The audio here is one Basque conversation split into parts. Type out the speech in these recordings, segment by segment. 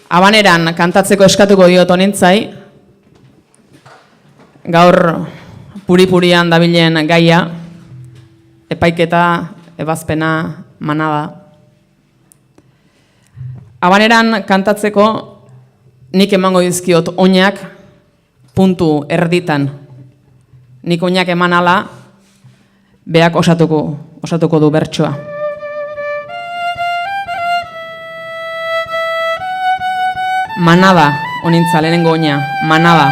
Habaneran kantatzeko eskatuko diot honintzai, gaur puri-purian dabilen gaia, epaiketa, ebazpena, manada. Habaneran kantatzeko nik emango dizkiot oinak puntu erditan. Nik oinak eman ala, beak osatuko du bertsoa. Manada, honintza, lehenengo oina, manada.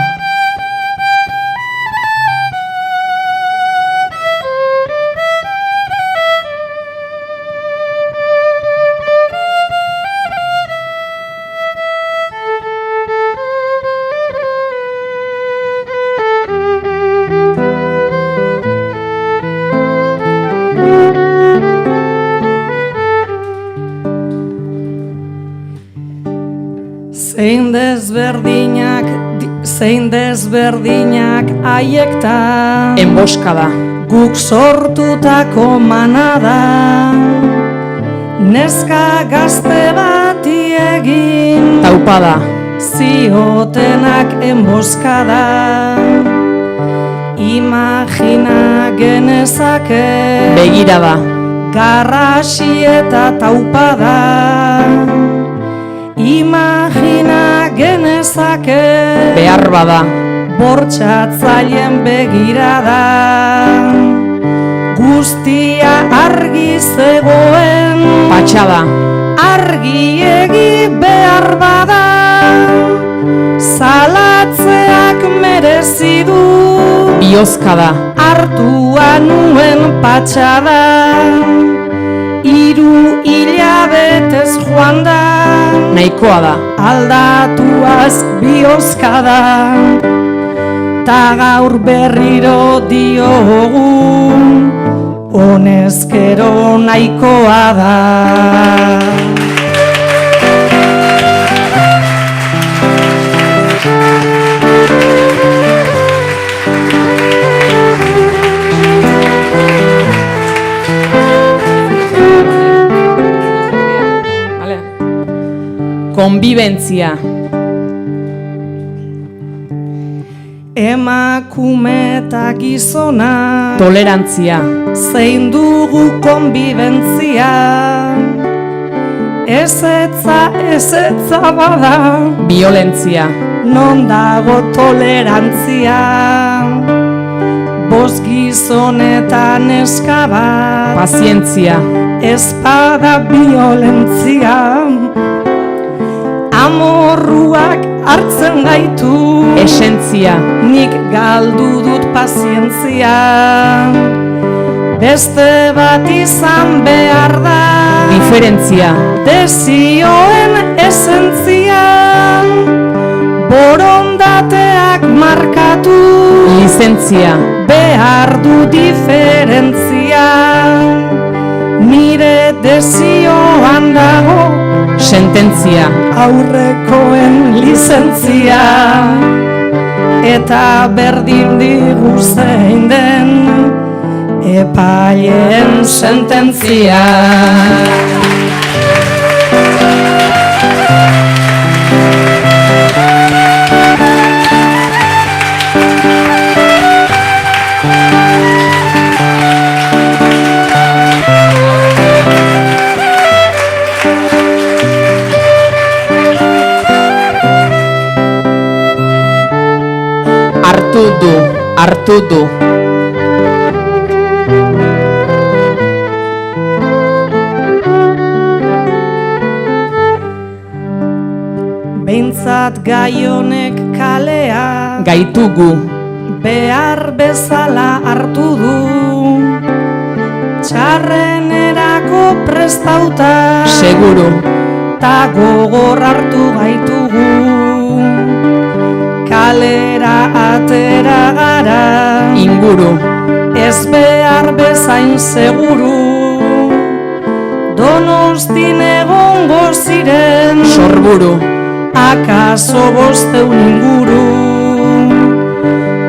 Zein desberdinak aiekta Enboskada. Guk sortutako manada Neska gazte bati egin Taupada. Ziotenak enboskada Imagina genezake Begirada. Garrasi eta taupada Imagina genezake Behar bada. Bortxatzaileen begirada Guztia argi zegoen Patxada. Argiegi behar bada Zalatzeak merezi du Biozkada. Hartua nuen patxada 3 hilabetez joan da Nahikoa da. Aldatuaz biozkada Ta gaur berriro diogu Honezkero nahikoa da Konbibentzia. Emakume eta gizona Tolerantzia. Zein dugu konbibentzia Ezetza bada Violentzia. Non dago tolerantzia Bost gizonetan eskaba Pazientzia. Espada violentzia Amorruak hartzen gaitu Esentzia. Nik galdu dut pazientzia Beste bat izan behar da Diferentzia. Desioen esentzia Borondateak markatu Lizentzia. Behar du diferentzia Nire desioan dago Sententzia. Aurrekoen lizentzia Eta berdin digu zein den Epaileen sententzia Hartu du. Behintzat gai honek kalea Gaitugu. Behar bezala hartu du Txarrenerako prestauta Seguru. Ta gogor hartu gaitugu Kalera atera gara Inguru. Ez behar bezain seguru Donostin egongo ziren Sorburu. Akaso 500 inguru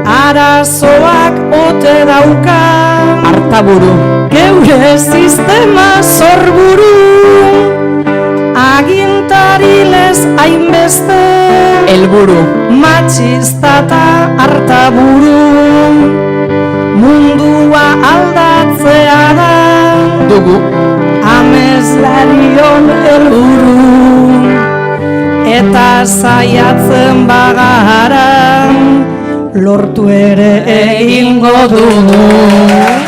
Arazoak ote dauka Artaburu. Geure sistema sorburu Agintari lez hainbe helburu. Matxista eta artaburu, mundua aldatzea da, Dugu. ameslarion helburu. Eta saiatzen bagara, lortu ere egingo dugu.